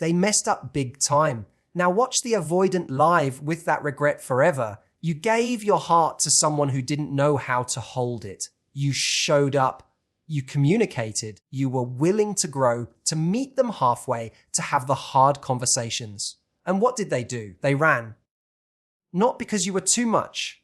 They messed up big time. Now watch the avoidant live with that regret forever. You gave your heart to someone who didn't know how to hold it. You showed up. You communicated. You were willing to grow, to meet them halfway, to have the hard conversations. And what did they do? They ran. Not because you were too much,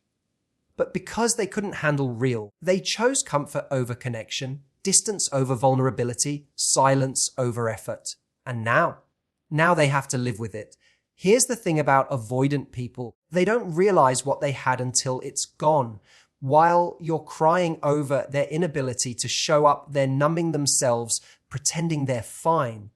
but because they couldn't handle real. They chose comfort over connection, distance over vulnerability, silence over effort. And now they have to live with it. Here's the thing about avoidant people. They don't realize what they had until it's gone. While you're crying over their inability to show up, they're numbing themselves, pretending they're fine.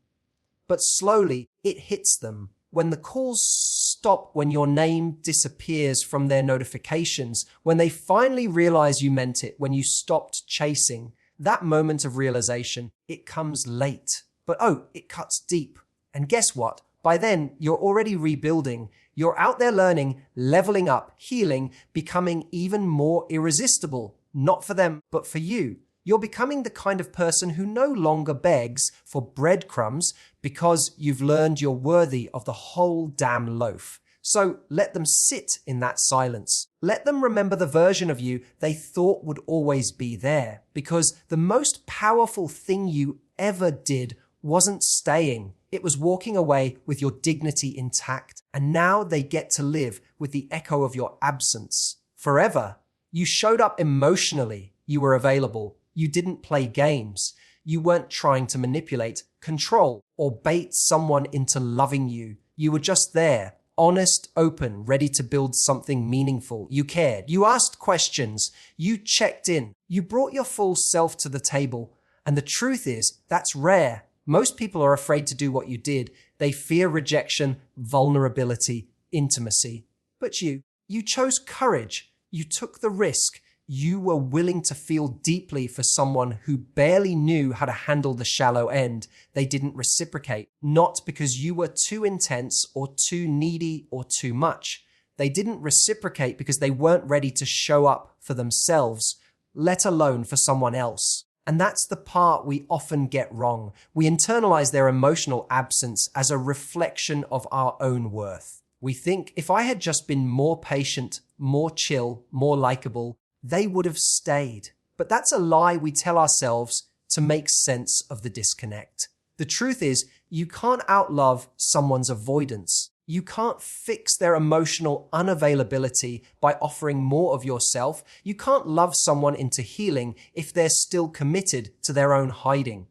But slowly, it hits them. When the calls stop, when your name disappears from their notifications, when they finally realize you meant it, when you stopped chasing, that moment of realization, it comes late. But it cuts deep. And guess what? By then, you're already rebuilding. You're out there learning, leveling up, healing, becoming even more irresistible. Not for them, but for you. You're becoming the kind of person who no longer begs for breadcrumbs because you've learned you're worthy of the whole damn loaf. So let them sit in that silence. Let them remember the version of you they thought would always be there. Because the most powerful thing you ever did wasn't staying. It was walking away with your dignity intact. And now they get to live with the echo of your absence forever. You showed up emotionally. You were available. You didn't play games. You weren't trying to manipulate, control, or bait someone into loving you. You were just there, honest, open, ready to build something meaningful. You cared. You asked questions. You checked in. You brought your full self to the table. And the truth is, that's rare. Most people are afraid to do what you did. They fear rejection, vulnerability, intimacy. But you chose courage. You took the risk. You were willing to feel deeply for someone who barely knew how to handle the shallow end. They didn't reciprocate, not because you were too intense or too needy or too much. They didn't reciprocate because they weren't ready to show up for themselves, let alone for someone else. And that's the part we often get wrong. We internalize their emotional absence as a reflection of our own worth. We think if I had just been more patient, more chill, more likable, they would have stayed. But that's a lie we tell ourselves to make sense of the disconnect. The truth is, you can't outlove someone's avoidance. You can't fix their emotional unavailability by offering more of yourself. You can't love someone into healing if they're still committed to their own hiding.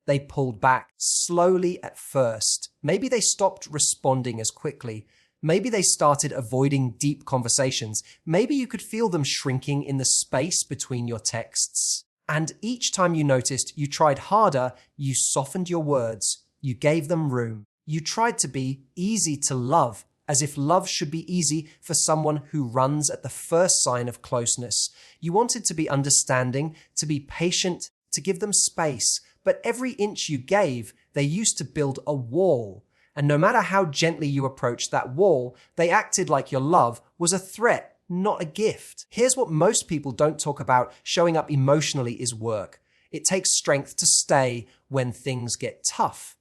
They pulled back slowly at first. Maybe they stopped responding as quickly. Maybe they started avoiding deep conversations. Maybe you could feel them shrinking in the space between your texts. And each time you noticed you tried harder, you softened your words. You gave them room. You tried to be easy to love, as if love should be easy for someone who runs at the first sign of closeness. You wanted to be understanding, to be patient, to give them space. But every inch you gave, they used to build a wall. And no matter how gently you approached that wall, they acted like your love was a threat, not a gift. Here's what most people don't talk about. Showing up emotionally is work. It takes strength to stay when things get tough.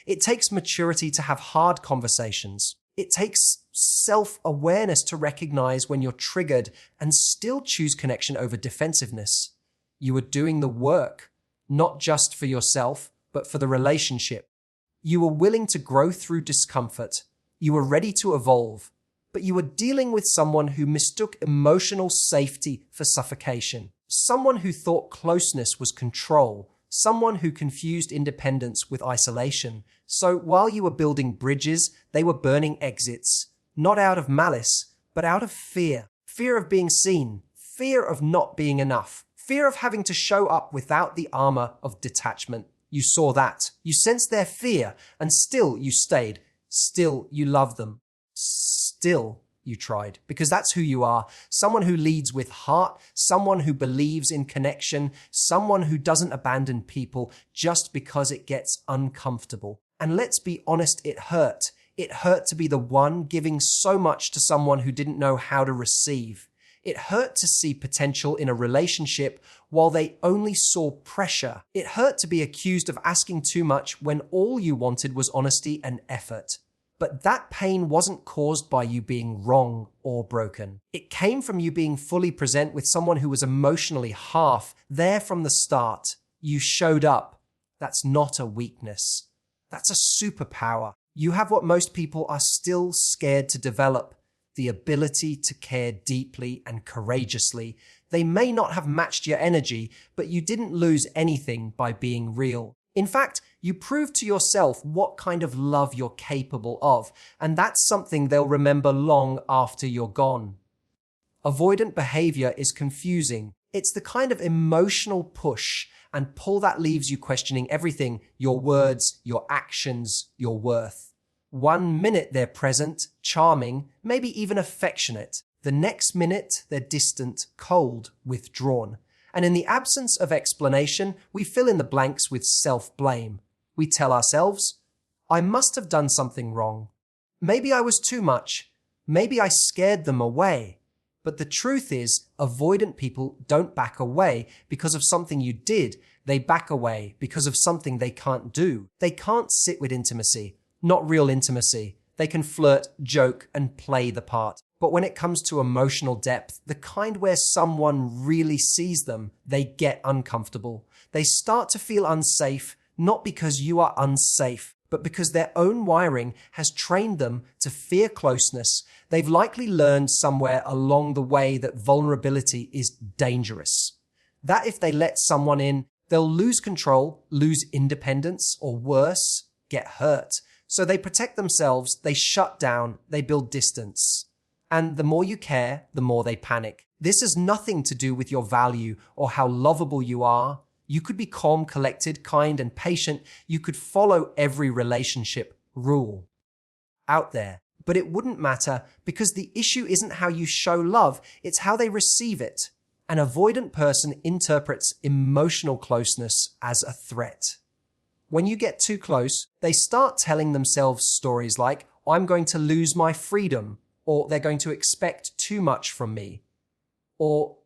It takes maturity to have hard conversations. It takes self-awareness to recognize when you're triggered and still choose connection over defensiveness. You were doing the work, not just for yourself, but for the relationship. You were willing to grow through discomfort. You were ready to evolve, but you were dealing with someone who mistook emotional safety for suffocation. Someone who thought closeness was control. Someone who confused independence with isolation. So while you were building bridges, they were burning exits, not out of malice, but out of fear. Fear of being seen. Fear of not being enough. Fear of having to show up without the armor of detachment. You saw that. You sensed their fear, and still you stayed. Still you loved them. Still you tried, because that's who you are. Someone who leads with heart, someone who believes in connection, someone who doesn't abandon people just because it gets uncomfortable. And let's be honest, it hurt. It hurt to be the one giving so much to someone who didn't know how to receive. It hurt to see potential in a relationship while they only saw pressure. It hurt to be accused of asking too much when all you wanted was honesty and effort. But that pain wasn't caused by you being wrong or broken. It came from you being fully present with someone who was emotionally half there from the start. You showed up. That's not a weakness. That's a superpower. You have what most people are still scared to develop: the ability to care deeply and courageously. They may not have matched your energy, but you didn't lose anything by being real. In fact, you proved to yourself what kind of love you're capable of, and that's something they'll remember long after you're gone. Avoidant behavior is confusing. It's the kind of emotional push and pull that leaves you questioning everything: your words, your actions, your worth. 1 minute they're present, charming, maybe even affectionate. The next minute they're distant, cold, withdrawn. And in the absence of explanation, we fill in the blanks with self-blame. We tell ourselves, I must have done something wrong. Maybe I was too much. Maybe I scared them away. But the truth is, avoidant people don't back away because of something you did. They back away because of something they can't do. They can't sit with intimacy, not real intimacy. They can flirt, joke, and play the part. But when it comes to emotional depth, the kind where someone really sees them, they get uncomfortable. They start to feel unsafe, not because you are unsafe, but because their own wiring has trained them to fear closeness. They've likely learned somewhere along the way that vulnerability is dangerous. That if they let someone in, they'll lose control, lose independence, or worse, get hurt. So they protect themselves, they shut down, they build distance. And the more you care, the more they panic. This has nothing to do with your value or how lovable you are. You could be calm, collected, kind, and patient. You could follow every relationship rule out there. But it wouldn't matter because the issue isn't how you show love, it's how they receive it. An avoidant person interprets emotional closeness as a threat. When you get too close, they start telling themselves stories like, I'm going to lose my freedom, or they're going to expect too much from me, or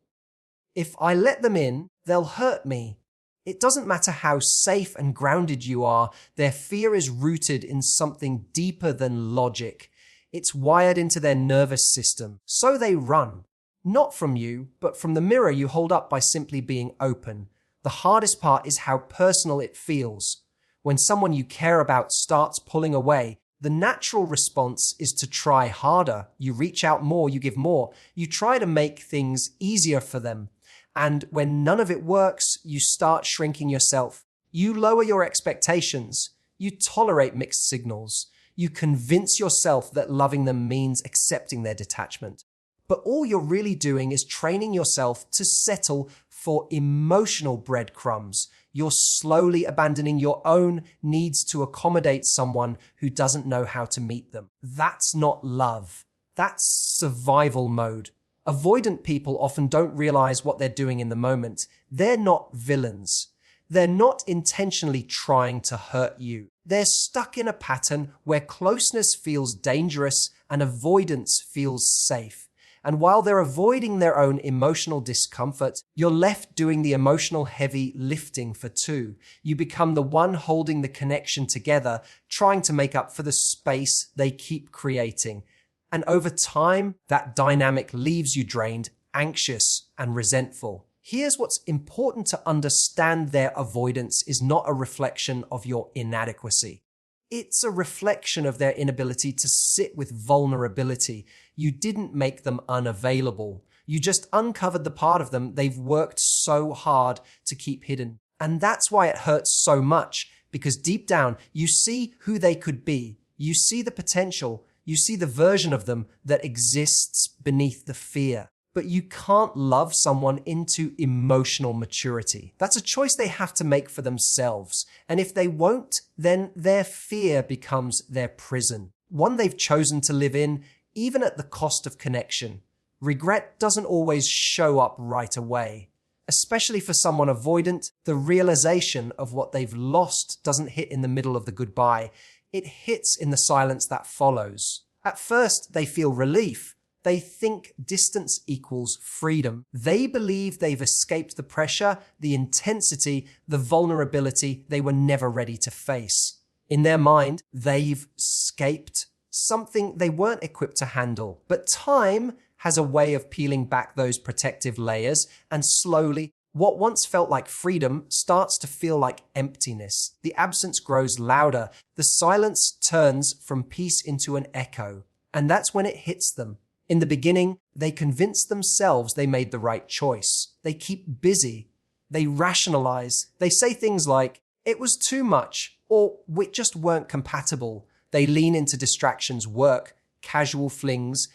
if I let them in, they'll hurt me. It doesn't matter how safe and grounded you are, their fear is rooted in something deeper than logic. It's wired into their nervous system, so they run. Not from you, but from the mirror you hold up by simply being open. The hardest part is how personal it feels. When someone you care about starts pulling away, the natural response is to try harder. You reach out more, you give more. You try to make things easier for them. And when none of it works, you start shrinking yourself. You lower your expectations. You tolerate mixed signals. You convince yourself that loving them means accepting their detachment. But all you're really doing is training yourself to settle for emotional breadcrumbs. You're slowly abandoning your own needs to accommodate someone who doesn't know how to meet them. That's not love. That's survival mode. Avoidant people often don't realize what they're doing in the moment. They're not villains. They're not intentionally trying to hurt you. They're stuck in a pattern where closeness feels dangerous and avoidance feels safe. And while they're avoiding their own emotional discomfort, you're left doing the emotional heavy lifting for two. You become the one holding the connection together, trying to make up for the space they keep creating. And over time, that dynamic leaves you drained, anxious, and resentful. Here's what's important to understand: their avoidance is not a reflection of your inadequacy. It's a reflection of their inability to sit with vulnerability. You didn't make them unavailable. You just uncovered the part of them they've worked so hard to keep hidden. And that's why it hurts so much, because deep down, you see who they could be. You see the potential. You see the version of them that exists beneath the fear. But you can't love someone into emotional maturity. That's a choice they have to make for themselves. And if they won't, then their fear becomes their prison, one they've chosen to live in, even at the cost of connection. Regret doesn't always show up right away. Especially for someone avoidant, the realization of what they've lost doesn't hit in the middle of the goodbye. It hits in the silence that follows. At first, they feel relief. They think distance equals freedom. They believe they've escaped the pressure, the intensity, the vulnerability they were never ready to face. In their mind, they've escaped something they weren't equipped to handle. But time has a way of peeling back those protective layers, and slowly, what once felt like freedom starts to feel like emptiness. The absence grows louder. The silence turns from peace into an echo. And that's when it hits them. In the beginning, they convince themselves they made the right choice. They keep busy. They rationalize. They say things like, "It was too much," or "We just weren't compatible." They lean into distractions, work, casual flings,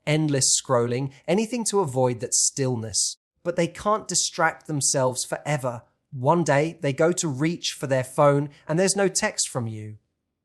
endless scrolling, anything to avoid that stillness. But they can't distract themselves forever. One day, they go to reach for their phone and there's no text from you.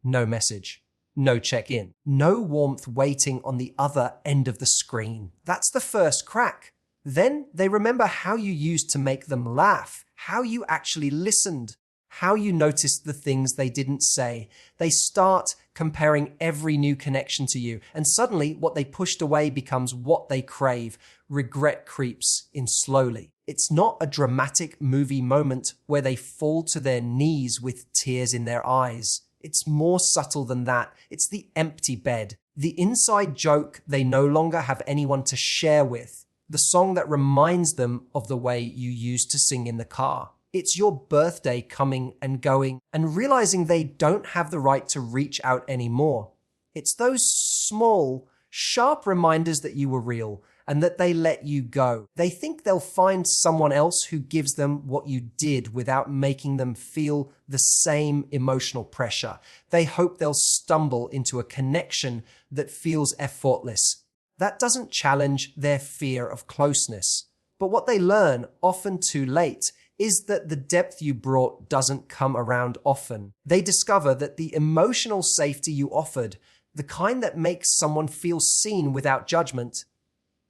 No message. No check-in. No warmth waiting on the other end of the screen. That's the first crack. Then they remember how you used to make them laugh, how you actually listened, how you noticed the things they didn't say. They start comparing every new connection to you, and suddenly what they pushed away becomes what they crave. Regret creeps in slowly. It's not a dramatic movie moment where they fall to their knees with tears in their eyes. It's more subtle than that. It's the empty bed, the inside joke they no longer have anyone to share with, the song that reminds them of the way you used to sing in the car. It's your birthday coming and going and realizing they don't have the right to reach out anymore. It's those small, sharp reminders that you were real and that they let you go. They think they'll find someone else who gives them what you did without making them feel the same emotional pressure. They hope they'll stumble into a connection that feels effortless. That doesn't challenge their fear of closeness. But what they learn, often too late, is that the depth you brought doesn't come around often. They discover that the emotional safety you offered, the kind that makes someone feel seen without judgment,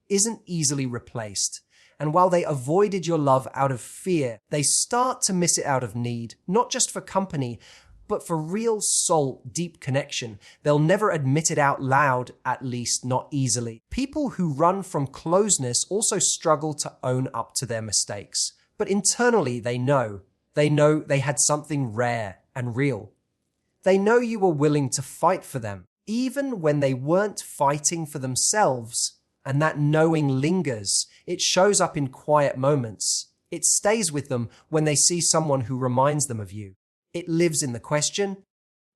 isn't easily replaced. And while they avoided your love out of fear, they start to miss it out of need, not just for company, but for real soul, deep connection. They'll never admit it out loud, at least not easily. People who run from closeness also struggle to own up to their mistakes. But internally, they know they had something rare and real. They know you were willing to fight for them, even when they weren't fighting for themselves. And that knowing lingers. It shows up in quiet moments. It stays with them when they see someone who reminds them of you. It lives in the question,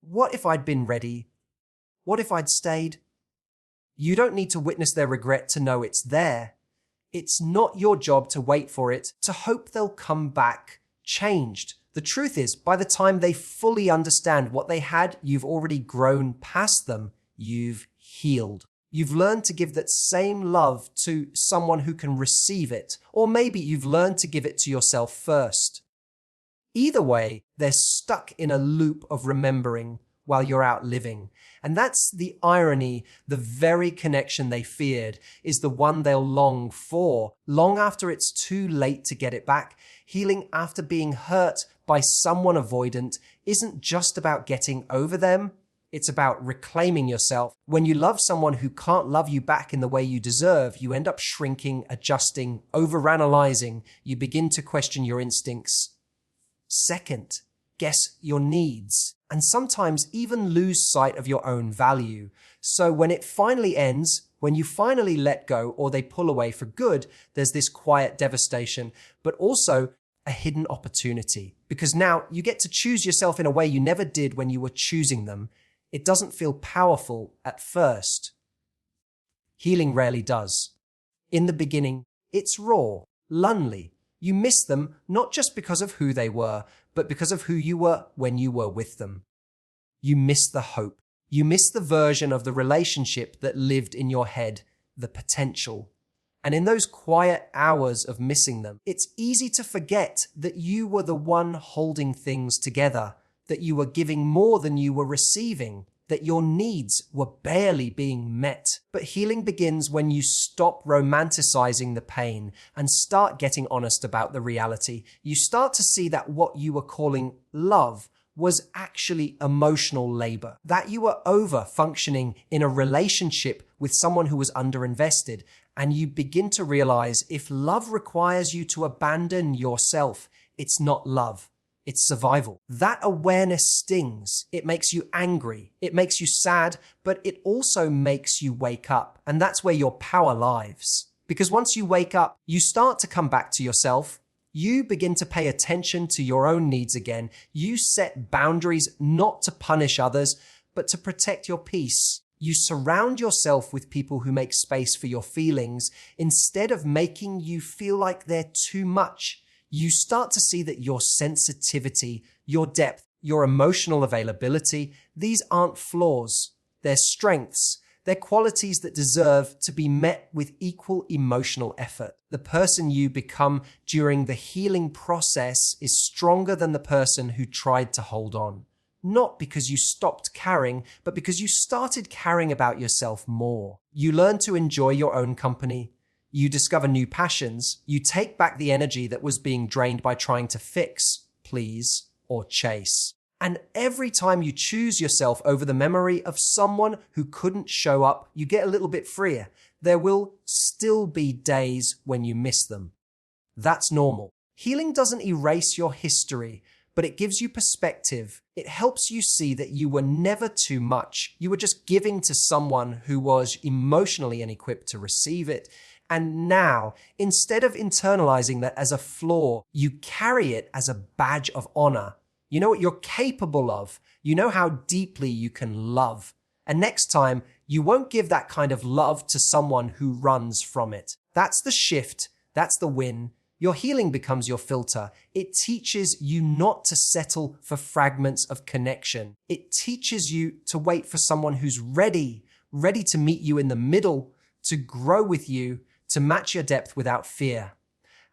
what if I'd been ready? What if I'd stayed? You don't need to witness their regret to know it's there. It's not your job to wait for it, to hope they'll come back changed. The truth is, by the time they fully understand what they had, you've already grown past them. You've healed. You've learned to give that same love to someone who can receive it, or maybe you've learned to give it to yourself first. Either way, they're stuck in a loop of remembering while you're out living. And that's the irony. The very connection they feared is the one they'll long for, long after it's too late to get it back. Healing after being hurt by someone avoidant isn't just about getting over them. It's about reclaiming yourself. When you love someone who can't love you back in the way you deserve, you end up shrinking, adjusting, overanalyzing. You begin to question your instincts. Second, guess your needs, and sometimes even lose sight of your own value. So when it finally ends, when you finally let go or they pull away for good, there's this quiet devastation, but also a hidden opportunity. Because now you get to choose yourself in a way you never did when you were choosing them. It doesn't feel powerful at first. Healing rarely does. In the beginning, it's raw, lonely. You miss them not just because of who they were, but because of who you were when you were with them. You miss the hope. You miss the version of the relationship that lived in your head, the potential. And in those quiet hours of missing them, it's easy to forget that you were the one holding things together, that you were giving more than you were receiving, that your needs were barely being met. But healing begins when you stop romanticizing the pain and start getting honest about the reality. You start to see that what you were calling love was actually emotional labor, that you were over functioning in a relationship with someone who was underinvested. And you begin to realize if love requires you to abandon yourself, it's not love. It's survival. That awareness stings. It makes you angry. It makes you sad, but it also makes you wake up. And that's where your power lies. Because once you wake up, you start to come back to yourself. You begin to pay attention to your own needs again. You set boundaries not to punish others, but to protect your peace. You surround yourself with people who make space for your feelings instead of making you feel like they're too much. You start to see that your sensitivity, your depth, your emotional availability, these aren't flaws. They're strengths. They're qualities that deserve to be met with equal emotional effort. The person you become during the healing process is stronger than the person who tried to hold on. Not because you stopped caring, but because you started caring about yourself more. You learn to enjoy your own company. You discover new passions. You take back the energy that was being drained by trying to fix, please, or chase. And every time you choose yourself over the memory of someone who couldn't show up, you get a little bit freer. There will still be days when you miss them. That's normal. Healing doesn't erase your history, but it gives you perspective. It helps you see that you were never too much. You were just giving to someone who was emotionally unequipped to receive it. And now, instead of internalizing that as a flaw, you carry it as a badge of honor. You know what you're capable of. You know how deeply you can love. And next time, you won't give that kind of love to someone who runs from it. That's the shift. That's the win. Your healing becomes your filter. It teaches you not to settle for fragments of connection. It teaches you to wait for someone who's ready to meet you in the middle, to grow with you, to match your depth without fear.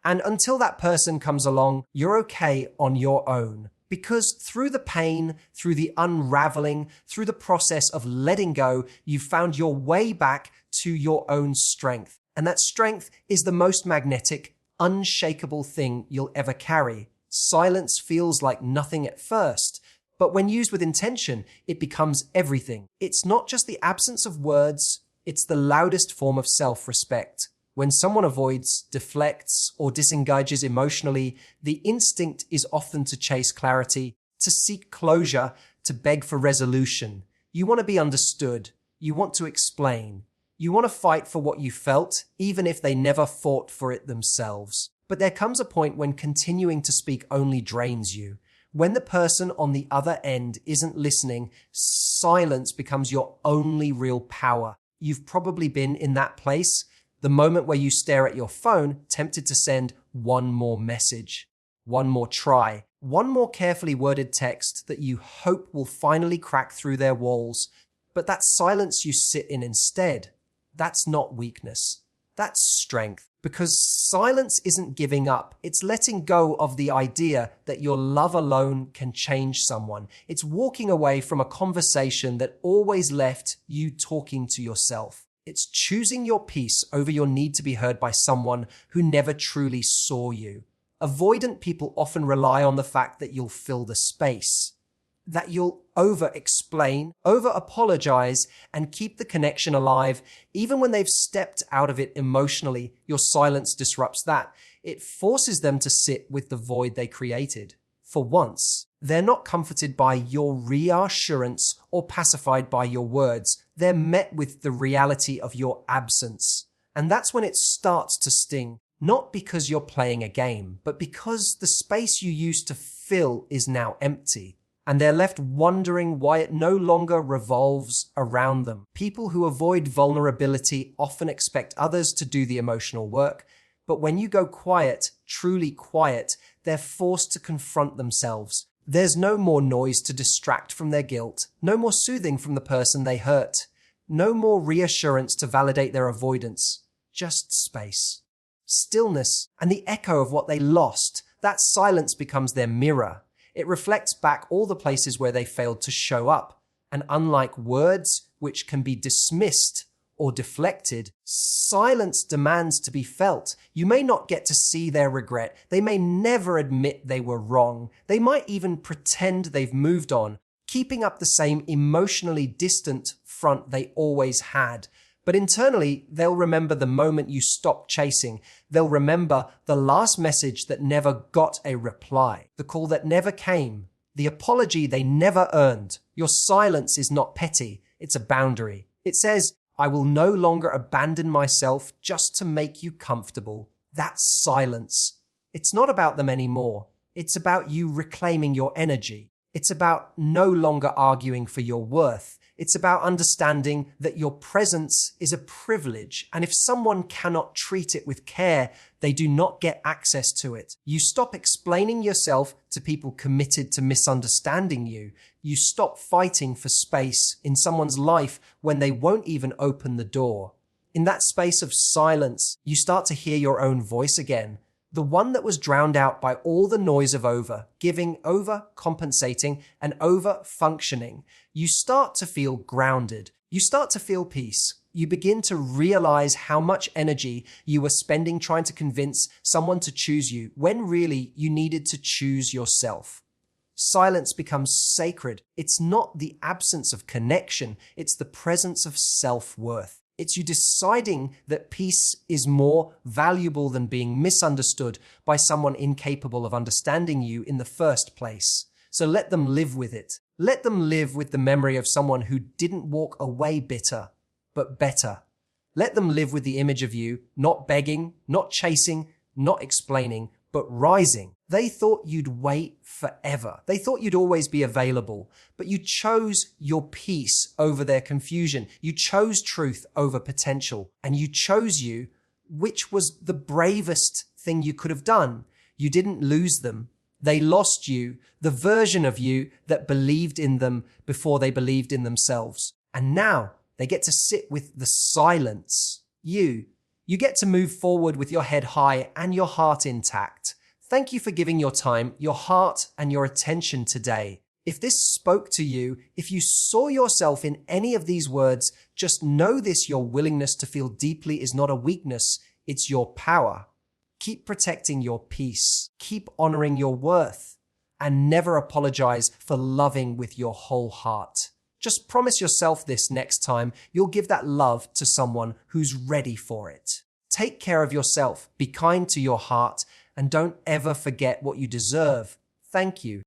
And until that person comes along, you're okay on your own. Because through the pain, through the unraveling, through the process of letting go, you've found your way back to your own strength. And that strength is the most magnetic, unshakable thing you'll ever carry. Silence feels like nothing at first, but when used with intention, it becomes everything. It's not just the absence of words, it's the loudest form of self-respect. When someone avoids, deflects, or disengages emotionally, the instinct is often to chase clarity, to seek closure, to beg for resolution. You want to be understood. You want to explain. You want to fight for what you felt, even if they never fought for it themselves. But there comes a point when continuing to speak only drains you. When the person on the other end isn't listening, silence becomes your only real power. You've probably been in that place. The moment where you stare at your phone, tempted to send one more message, one more try, one more carefully worded text that you hope will finally crack through their walls. But that silence you sit in instead, that's not weakness. That's strength. Because silence isn't giving up. It's letting go of the idea that your love alone can change someone. It's walking away from a conversation that always left you talking to yourself. It's choosing your peace over your need to be heard by someone who never truly saw you. Avoidant people often rely on the fact that you'll fill the space, that you'll over-explain, over-apologize, and keep the connection alive. Even when they've stepped out of it emotionally, your silence disrupts that. It forces them to sit with the void they created. For once, they're not comforted by your reassurance or pacified by your words. They're met with the reality of your absence. And that's when it starts to sting, not because you're playing a game, but because the space you used to fill is now empty. And they're left wondering why it no longer revolves around them. People who avoid vulnerability often expect others to do the emotional work, but when you go quiet, truly quiet, they're forced to confront themselves. There's no more noise to distract from their guilt, no more soothing from the person they hurt, no more reassurance to validate their avoidance, just space, stillness, and the echo of what they lost. That silence becomes their mirror. It reflects back all the places where they failed to show up. And unlike words, which can be dismissed or deflected. Silence demands to be felt. You may not get to see their regret. They may never admit they were wrong. They might even pretend they've moved on, keeping up the same emotionally distant front they always had. But internally, they'll remember the moment you stopped chasing. They'll remember the last message that never got a reply, the call that never came, the apology they never earned. Your silence is not petty, it's a boundary. It says, I will no longer abandon myself just to make you comfortable. That's silence. It's not about them anymore. It's about you reclaiming your energy. It's about no longer arguing for your worth. It's about understanding that your presence is a privilege, and if someone cannot treat it with care, they do not get access to it. You stop explaining yourself to people committed to misunderstanding you. You stop fighting for space in someone's life when they won't even open the door. In that space of silence, you start to hear your own voice again. The one that was drowned out by all the noise of over-giving, over-compensating, and over-functioning. You start to feel grounded. You start to feel peace. You begin to realize how much energy you were spending trying to convince someone to choose you, when really you needed to choose yourself. Silence becomes sacred. It's not the absence of connection, it's the presence of self-worth. It's you deciding that peace is more valuable than being misunderstood by someone incapable of understanding you in the first place. So let them live with it. Let them live with the memory of someone who didn't walk away bitter, but better. Let them live with the image of you, not begging, not chasing, not explaining, but rising. They thought you'd wait forever. They thought you'd always be available, but you chose your peace over their confusion. You chose truth over potential, and you chose you, which was the bravest thing you could have done. You didn't lose them. They lost you, the version of you that believed in them before they believed in themselves. And now they get to sit with the silence. You get to move forward with your head high and your heart intact. Thank you for giving your time, your heart, and your attention today. If this spoke to you, if you saw yourself in any of these words, just know this: your willingness to feel deeply is not a weakness, it's your power. Keep protecting your peace, keep honoring your worth, and never apologize for loving with your whole heart. Just promise yourself this next time you'll give that love to someone who's ready for it. Take care of yourself, be kind to your heart, and don't ever forget what you deserve. Thank you.